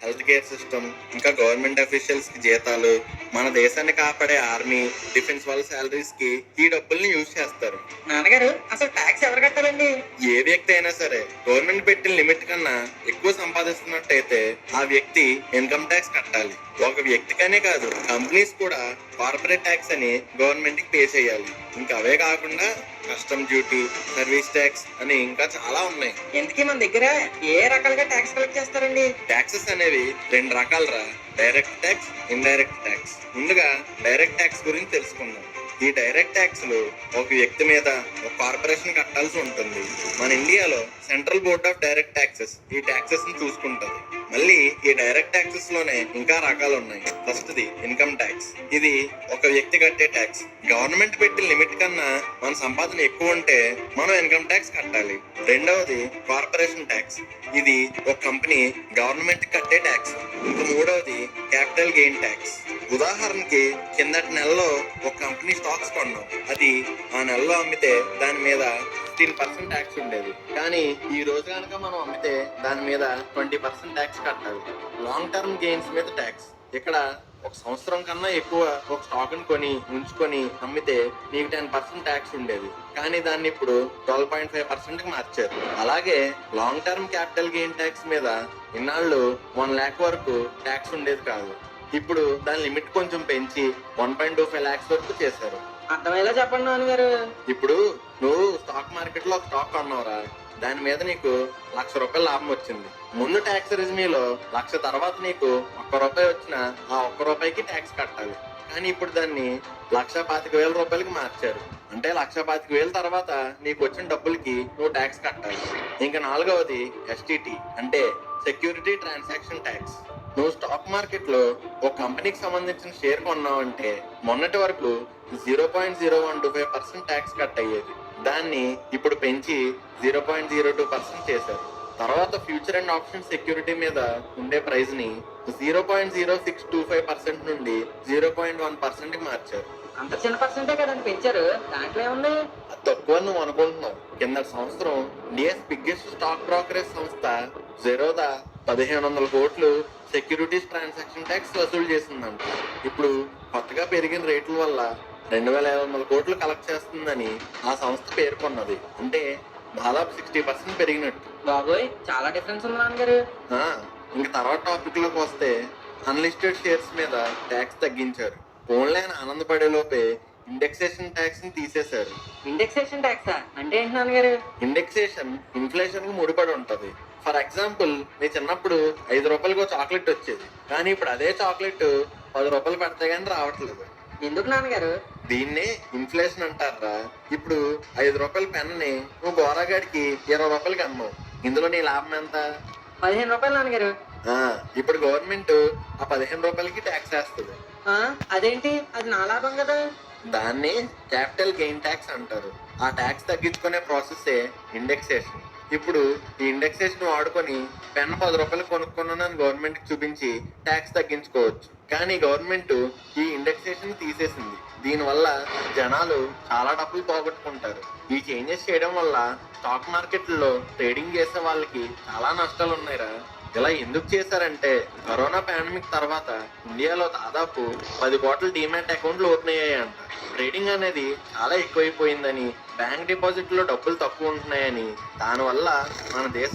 Health care system, ఇంకా government officials కి జీతాలు, మన దేశాన్ని కాపాడే ఆర్మీ, డిఫెన్స్ వాళ్ళ శాలరీస్ కి ఈ డబ్బుల్ని యూజ్ చేస్తారు. నాన్నగారు అసలు ట్యాక్స్ ఎవరు కట్టాలండి? ఏ వ్యక్తి అయినా సరే గవర్నమెంట్ పెట్టిన లిమిట్ కన్నా ఎక్కువ సంపాదిస్తున్నట్టయితే ఆ వ్యక్తి ఇన్కమ్ ట్యాక్స్ కట్టాలి. ఒక వ్యక్తికనే కాదు, కంపెనీస్ కూడా కార్పొరేట్ ట్యాక్స్ అని గవర్నమెంట్ కి పే చేయాలి. ఇంకా అవే కాకుండా కస్టమ్ డ్యూటీ, సర్వీస్ ట్యాక్స్ అని ఇంకా చాలా ఉన్నాయి. ఎందుకీ మన దగ్గర ఏ రకాలుగా ట్యాక్స్ కలెక్ట్ చేస్తారండి? ట్యాక్సెస్ అనేవి రెండు రకాలరా, డైరెక్ట్ ట్యాక్స్, ఇండైరెక్ట్ ట్యాక్స్. ముందుగా డైరెక్ట్ ట్యాక్స్ గురించి తెలుసుకుందాం. ఈ డైరెక్ట్ ట్యాక్స్ లు ఒక వ్యక్తి మీద ఒక కార్పొరేషన్ కట్టాల్సి ఉంటుంది. మన ఇండియాలో central board of direct taxes ఈ ట్యాక్సెస్ ని చూసుకుంటది. మళ్ళీ ఈ డైరెక్ట్ ట్యాక్సెస్ లోనే ఇంకా రకాలు ఉన్నాయి. First the income tax. ఇది ఒక వ్యక్తి కట్టే ట్యాక్స్. గవర్నమెంట్ పెట్టిన లిమిట్ కన్నా మన సంపాదన ఎక్కువ ఉంటే మనం ఇన్కమ్ ట్యాక్స్ కట్టాలి. రెండవది కార్పొరేషన్ ట్యాక్స్. ఇది ఒక కంపెనీ గవర్నమెంట్ కట్టే ట్యాక్స్. ఇంకా మూడవది క్యాపిటల్ గెయిన్ ట్యాక్స్. ఉదాహరణకి కిందటి నెలలో ఒక కంపెనీ స్టాక్స్ కొన్నాం. అది ఆ నెలలో అమ్మితే దాని మీద 15% ట్యాక్స్ ఉండేది. కానీ ఈ రోజు కనుక మనం అమ్మితే దాని మీద 20% ట్యాక్స్ కట్టాలి. లాంగ్ టర్మ్ గెయిన్స్ మీద ట్యాక్స్. ఇక్కడ ఒక సంవత్సరం కన్నా ఎక్కువ ఒక స్టాక్ కొని ఉంచుకొని అమ్మితే నీకు 10% ట్యాక్స్ ఉండేది. కానీ దాన్ని ఇప్పుడు 12.5% కి మార్చారు. అలాగే long term capital gain tax మీద ఇన్నాళ్ళు 1 lakh వరకు ట్యాక్స్ ఉండేది కాదు. ఇప్పుడు దాని లిమిట్ కొంచెం పెంచి 1.25 lakhs వరకు చేశారు. అర్థమయ్యేలా చెప్పండి నాన్నగారు. ఇప్పుడు నువ్వు స్టాక్ మార్కెట్ లో ఒక స్టాక్ కొన్నావురా, దాని మీద నీకు ₹1,00,000 లాభం వచ్చింది. ముందు ట్యాక్స్ రిజమీలో 1,00,000 తర్వాత నీకు ₹1 వచ్చిన ఆ ₹1 ట్యాక్స్ కట్టాలి. కానీ ఇప్పుడు దాన్ని ₹1,25,000 మార్చారు. అంటే ₹1,25,000 తర్వాత నీకు వచ్చిన డబ్బులకి నువ్వు ట్యాక్స్ కట్టాలి. ఇంకా నాలుగవది STT, అంటే సెక్యూరిటీ ట్రాన్సాక్షన్ ట్యాక్స్. నువ్వు స్టాక్ మార్కెట్ లో ఒక కంపెనీకి సంబంధించిన షేర్ కొన్నావంటే మొన్నటి వరకు 0.0125% ట్యాక్స్ కట్ అయ్యేది. దాన్ని ఇప్పుడు పెంచి 0.02% చేశారు. తర్వాత ఫ్యూచర్ అండ్ ఆప్షన్ సెక్యూరిటీ మీద ఉండే ప్రైస్ ని 0.0625% నుండి 0.1% కి మార్చారు. అంత చిన్న పర్సెంటే కదండి పెంచారు, దాంట్లో ఏముంది? అది తక్కువ నువ్వు అనుకుంటున్నావు. కింద సంవత్సరం ఇండియాస్ బిగ్గెస్ట్ స్టాక్ బ్రోకరేజ్ సంస్థ జెరోదా 1,500 కోట్లు సెక్యూరిటీస్ ట్రాన్సాక్షన్ ట్యాక్స్ వసూలు చేసిందంట. ఇప్పుడు కొత్తగా పెరిగిన రేట్ల వల్ల 2,500 కోట్లు కలెక్ట్ చేస్తుందని ఆ సంస్థ పేర్కొన్నది. అంటే దాదాపు 60% పెరిగినట్టు. బాబోయ్, చాలా డిఫరెన్స్ ఉంది నాన్నగారు. ఇంక తర్వాత టాపిక్ లోకి వస్తే అన్లిస్టెడ్ షేర్స్ మీద ట్యాక్స్ తగ్గించారు. ఫోన్లే అని ఆనందపడే లోపే ఇండెక్సేషన్ ట్యాక్స్ ని తీసేశారు. ఇండెక్సేషన్ ట్యాక్సా అంటే ఏంటి నాన్నగారు? ఇండెక్సేషన్ ఇన్ఫ్లేషన్ కు ముడిపడి ఉంటది. ఫర్ ఎగ్జాంపుల్, నీ చిన్నప్పుడు ₹5 చాక్లెట్ వచ్చేది. కానీ ఇప్పుడు అదే చాక్లెట్ ₹10 పెడితే గానీ రావట్లేదు. ఎందుకు నాన్నగారు? దీన్నే ఇన్ఫ్లేషన్ అంటారా. ఇప్పుడు ₹5 పెన్ని నువ్వు గోరాగాడికి ₹20 అమ్మావు. ఇందులో నీ లాభం ఎంత? ₹15 నాన్నగారు. ఇప్పుడు గవర్నమెంట్ ఆ ₹15కి ట్యాక్స్ వేస్తుంది. అదేంటి, అది నా లాభం కదా? దాన్ని క్యాపిటల్ గెయిన్ ట్యాక్స్ అంటారు. ఆ ట్యాక్స్ తగ్గించుకునే ప్రాసెస్ ఇండెక్సేషన్. ఇప్పుడు ఈ ఇండెక్సేషన్ వాడుకొని పెన్ ₹10 కొనుక్కున్నానని గవర్నమెంట్ కి చూపించి ట్యాక్స్ తగ్గించుకోవచ్చు. కానీ గవర్నమెంట్ ఈ ఇండెక్సేషన్ తీసేసింది. దీనివల్ల జనాలు చాలా డబ్బులు పోగొట్టుకుంటారు. ఈ చేంజెస్ చేయడం వల్ల స్టాక్ మార్కెట్లో ట్రేడింగ్ చేసే వాళ్ళకి చాలా నష్టాలు ఉన్నాయిరా. ఇలా ఎందుకు చేశారంటే కరోనా పాండమిక్ తర్వాత ఇండియాలో దాదాపు 10 కోట్ల డీమ్యాట్ అకౌంట్లు ఓపెన్ అయ్యాయంట. ట్రేడింగ్ అనేది చాలా ఎక్కువైపోయిందని, బ్యాంక్ డిపాజిట్ లో డబ్బులు తక్కువ ఉంటున్నాయని, దానివల్ల మన దేశ